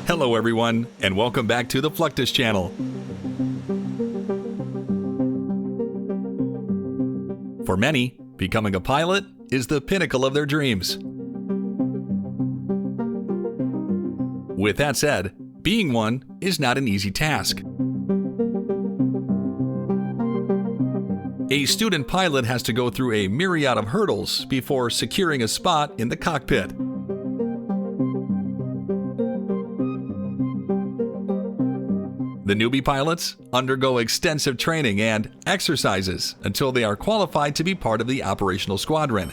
Hello everyone, and welcome back to the Fluctus Channel. For many, becoming a pilot is the pinnacle of their dreams. With that said, being one is not an easy task. A student pilot has to go through a myriad of hurdles before securing a spot in the cockpit. The newbie pilots undergo extensive training and exercises until they are qualified to be part of the operational squadron.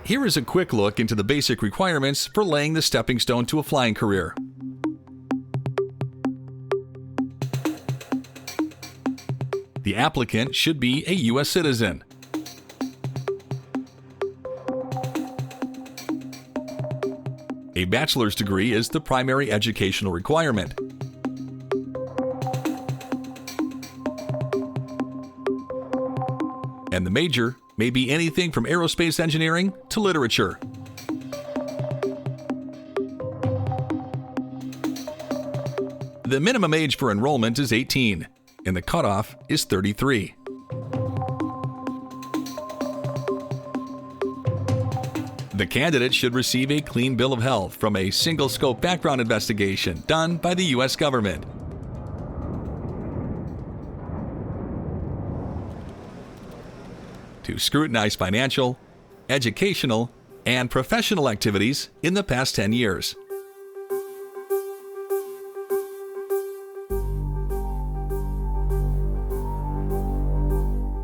Here is a quick look into the basic requirements for laying the stepping stone to a flying career. The applicant should be a U.S. citizen. A bachelor's degree is the primary educational requirement. And the major may be anything from aerospace engineering to literature. The minimum age for enrollment is 18, and the cutoff is 33. The candidate should receive a clean bill of health from a single-scope background investigation done by the U.S. government. To scrutinize financial, educational, and professional activities in the past 10 years.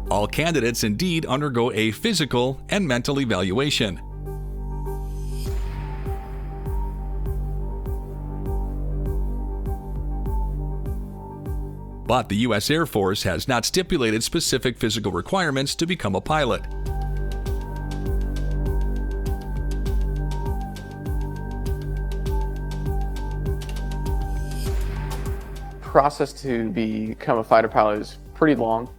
All candidates indeed undergo a physical and mental evaluation. But the U.S. Air Force has not stipulated specific physical requirements to become a pilot. Process to become a fighter pilot is pretty long.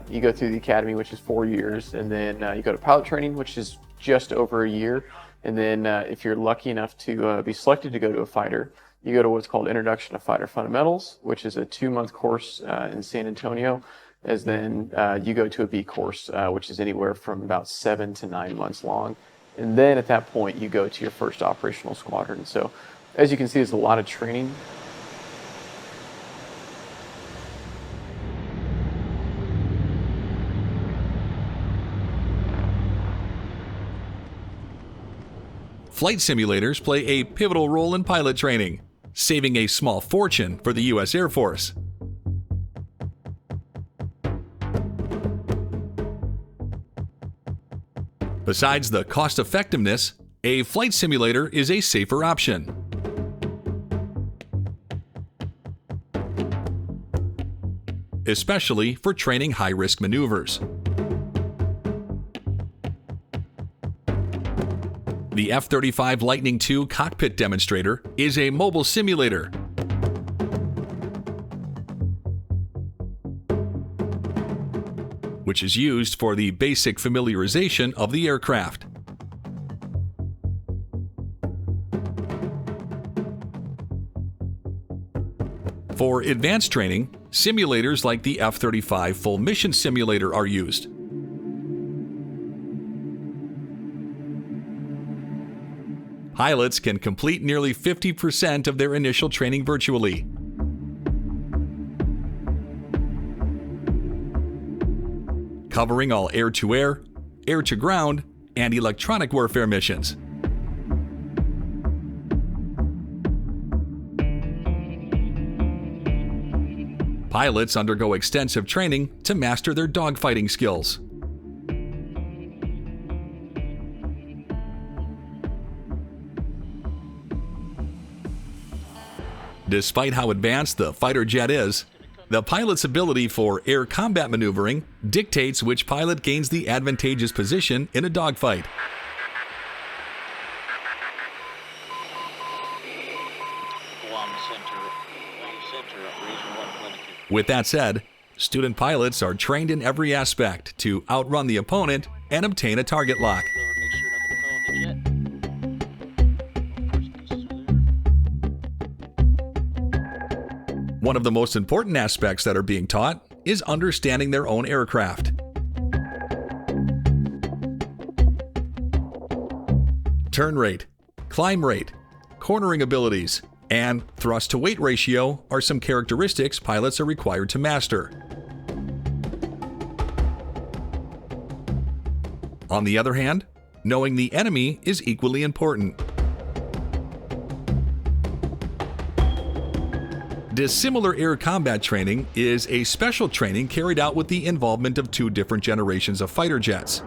You go through the academy, which is 4 years, and then you go to pilot training, which is just over a year. And then if you're lucky enough to be selected to go to a fighter, you go to what's called Introduction to Fighter Fundamentals, which is a 2-month course in San Antonio. As then you go to a B course, which is anywhere from about 7 to 9 months long. And then at that point, you go to your first operational squadron. So as you can see, there's a lot of training. Flight simulators play a pivotal role in pilot training, saving a small fortune for the U.S. Air Force. Besides the cost effectiveness, a flight simulator is a safer option. Especially for training high-risk maneuvers. The F-35 Lightning II cockpit demonstrator is a mobile simulator. Which is used for the basic familiarization of the aircraft. For advanced training, simulators like the F-35 Full Mission Simulator are used. Pilots can complete nearly 50% of their initial training virtually. Covering all air-to-air, air-to-ground, and electronic warfare missions. Pilots undergo extensive training to master their dogfighting skills. Despite how advanced the fighter jet is, the pilot's ability for air combat maneuvering dictates which pilot gains the advantageous position in a dogfight. With that said, Student pilots are trained in every aspect to outrun the opponent and obtain a target lock. Make sure nothing fell off the jet. One of the most important aspects that are being taught is understanding their own aircraft. Turn rate, climb rate, cornering abilities, and thrust-to-weight ratio are some characteristics pilots are required to master. On the other hand, knowing the enemy is equally important. Dissimilar air combat training is a special training carried out with the involvement of two different generations of fighter jets.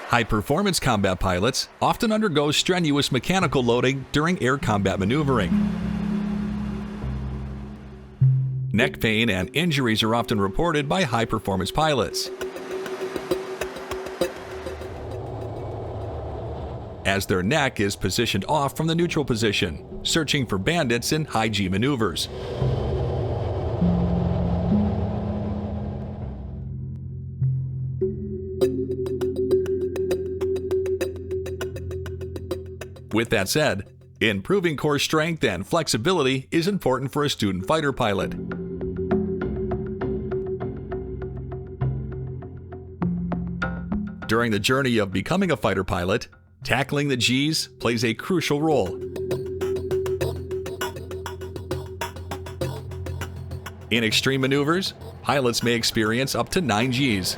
High-performance combat pilots often undergo strenuous mechanical loading during air combat maneuvering. Neck pain and injuries are often reported by high-performance pilots, as their neck is positioned off from the neutral position, searching for bandits in high-G maneuvers. With that said, improving core strength and flexibility is important for a student fighter pilot. During the journey of becoming a fighter pilot, tackling the G's plays a crucial role. In extreme maneuvers, pilots may experience up to 9 G's.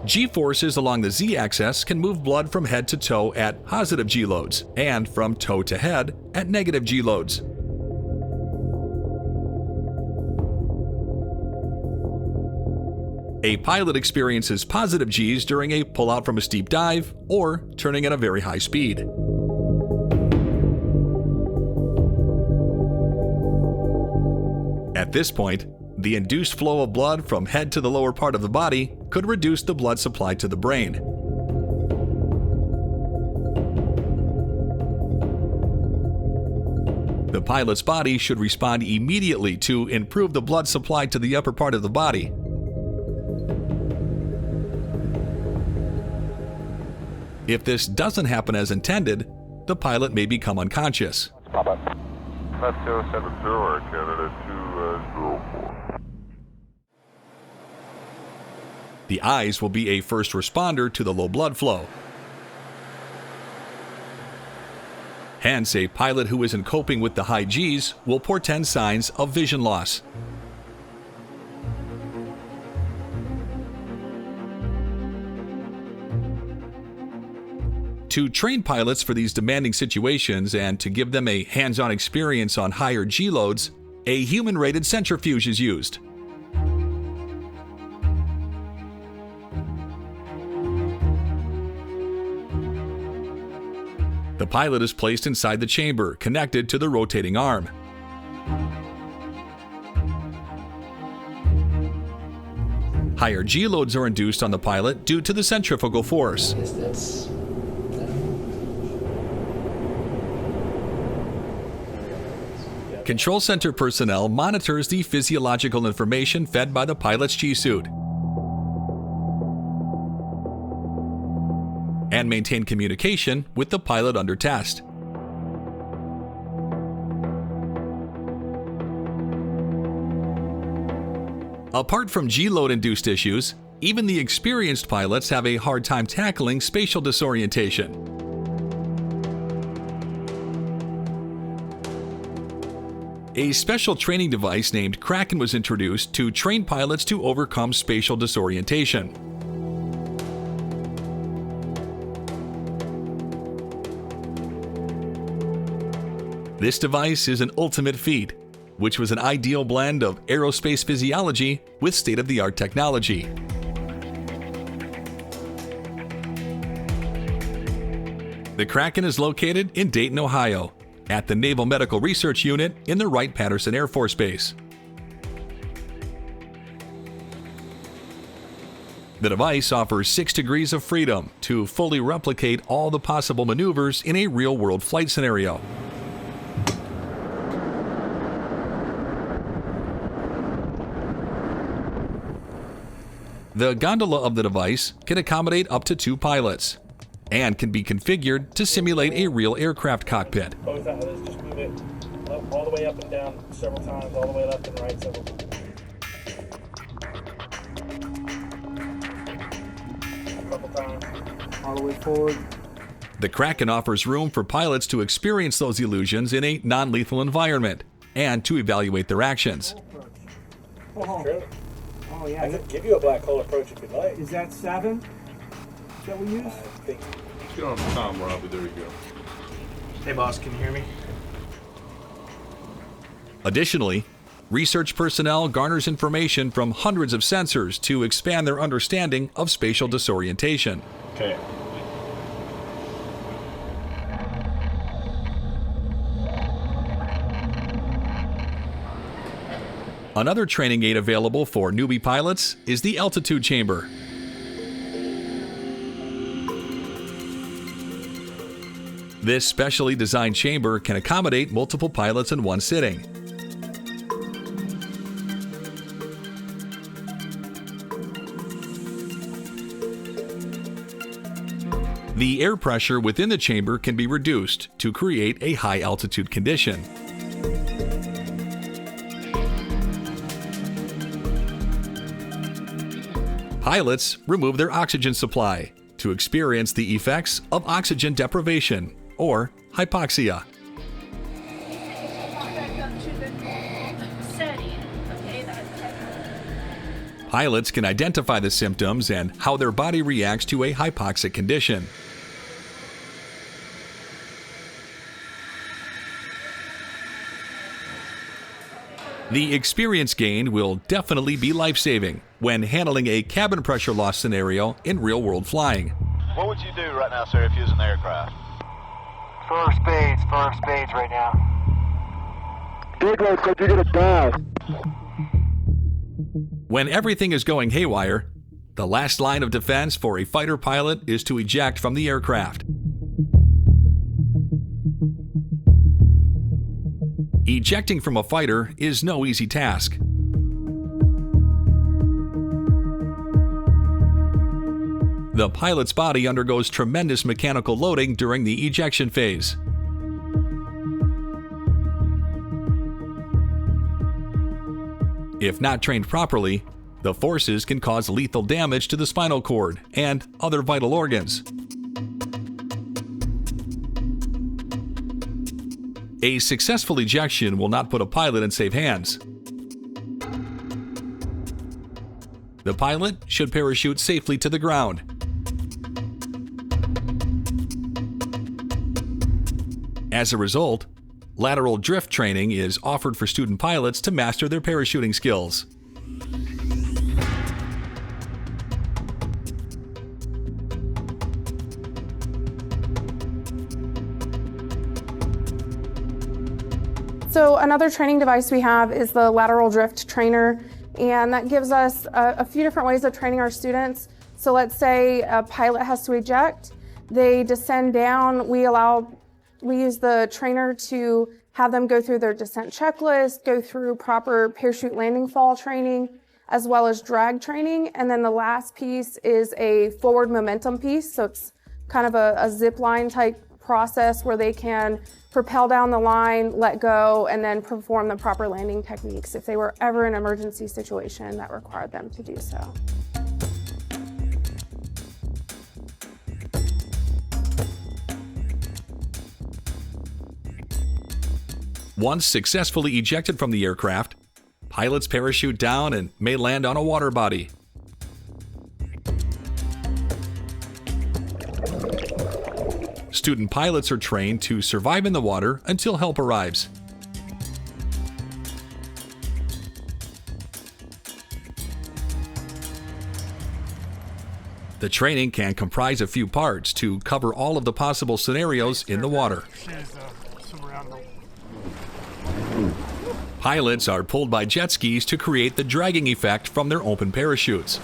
G-forces along the Z-axis can move blood from head to toe at positive G-loads and from toe to head at negative G-loads. A pilot experiences positive G's during a pullout from a steep dive or turning at a very high speed. At this point, the induced flow of blood from head to the lower part of the body could reduce the blood supply to the brain. The pilot's body should respond immediately to improve the blood supply to the upper part of the body. If this doesn't happen as intended, the pilot may become unconscious. That's 070, Canada 204. The eyes will be a first responder to the low blood flow. Hence, a pilot who isn't coping with the high G's will portend signs of vision loss. To train pilots for these demanding situations and to give them a hands-on experience on higher G loads, a human-rated centrifuge is used. The pilot is placed inside the chamber, connected to the rotating arm. Higher G loads are induced on the pilot due to the centrifugal force. Control center personnel monitors the physiological information fed by the pilot's G-suit and maintain communication with the pilot under test. Apart from G-load induced issues, even the experienced pilots have a hard time tackling spatial disorientation. A special training device named Kraken was introduced to train pilots to overcome spatial disorientation. This device is an ultimate feat, which was an ideal blend of aerospace physiology with state-of-the-art technology. The Kraken is located in Dayton, Ohio, at the Naval Medical Research Unit in the Wright-Patterson Air Force Base. The device offers 6 degrees of freedom to fully replicate all the possible maneuvers in a real-world flight scenario. The gondola of the device can accommodate up to 2 pilots and can be configured to simulate a real aircraft cockpit. Both eyes, just move it all the way up and down several times, all the way left and right several times. A couple times. All the way forward. The Kraken offers room for pilots to experience those illusions in a non-lethal environment and to evaluate their actions. True. Oh yeah. I could give you a black hole approach if you'd like. Is that 7 that we use? I think. Get on Tom, Robbie. There you go. Hey, boss, can you hear me? Additionally, research personnel garners information from hundreds of sensors to expand their understanding of spatial disorientation. Okay. Another training aid available for newbie pilots is the altitude chamber. This specially designed chamber can accommodate multiple pilots in one sitting. The air pressure within the chamber can be reduced to create a high altitude condition. Pilots remove their oxygen supply to experience the effects of oxygen deprivation or hypoxia. Pilots can identify the symptoms and how their body reacts to a hypoxic condition. The experience gained will definitely be life-saving when handling a cabin pressure loss scenario in real-world flying. What would you do right now, sir, if you was an aircraft? First spades right now. Big looks like you're gonna die. When everything is going haywire, the last line of defense for a fighter pilot is to eject from the aircraft. Ejecting from a fighter is no easy task. The pilot's body undergoes tremendous mechanical loading during the ejection phase. If not trained properly, the forces can cause lethal damage to the spinal cord and other vital organs. A successful ejection will not put a pilot in safe hands. The pilot should parachute safely to the ground. As a result, lateral drift training is offered for student pilots to master their parachuting skills. So another training device we have is the lateral drift trainer, and that gives us a few different ways of training our students. So let's say a pilot has to eject, they descend down, we use the trainer to have them go through their descent checklist, go through proper parachute landing fall training, as well as drag training. And then the last piece is a forward momentum piece. So it's kind of a zip line type process where they can propel down the line, let go, and then perform the proper landing techniques if they were ever in an emergency situation that required them to do so. Once successfully ejected from the aircraft, pilots parachute down and may land on a water body. Student pilots are trained to survive in the water until help arrives. The training can comprise a few parts to cover all of the possible scenarios in the water. Pilots are pulled by jet skis to create the dragging effect from their open parachutes.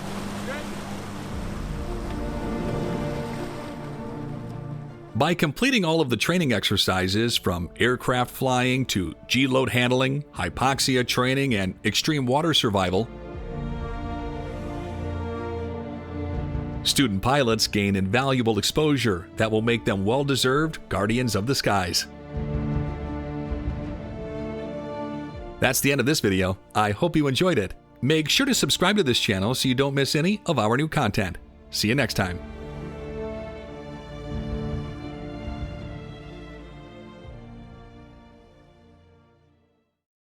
By completing all of the training exercises from aircraft flying to G-load handling, hypoxia training, and extreme water survival, student pilots gain invaluable exposure that will make them well-deserved guardians of the skies. That's the end of this video. I hope you enjoyed it. Make sure to subscribe to this channel so you don't miss any of our new content. See you next time.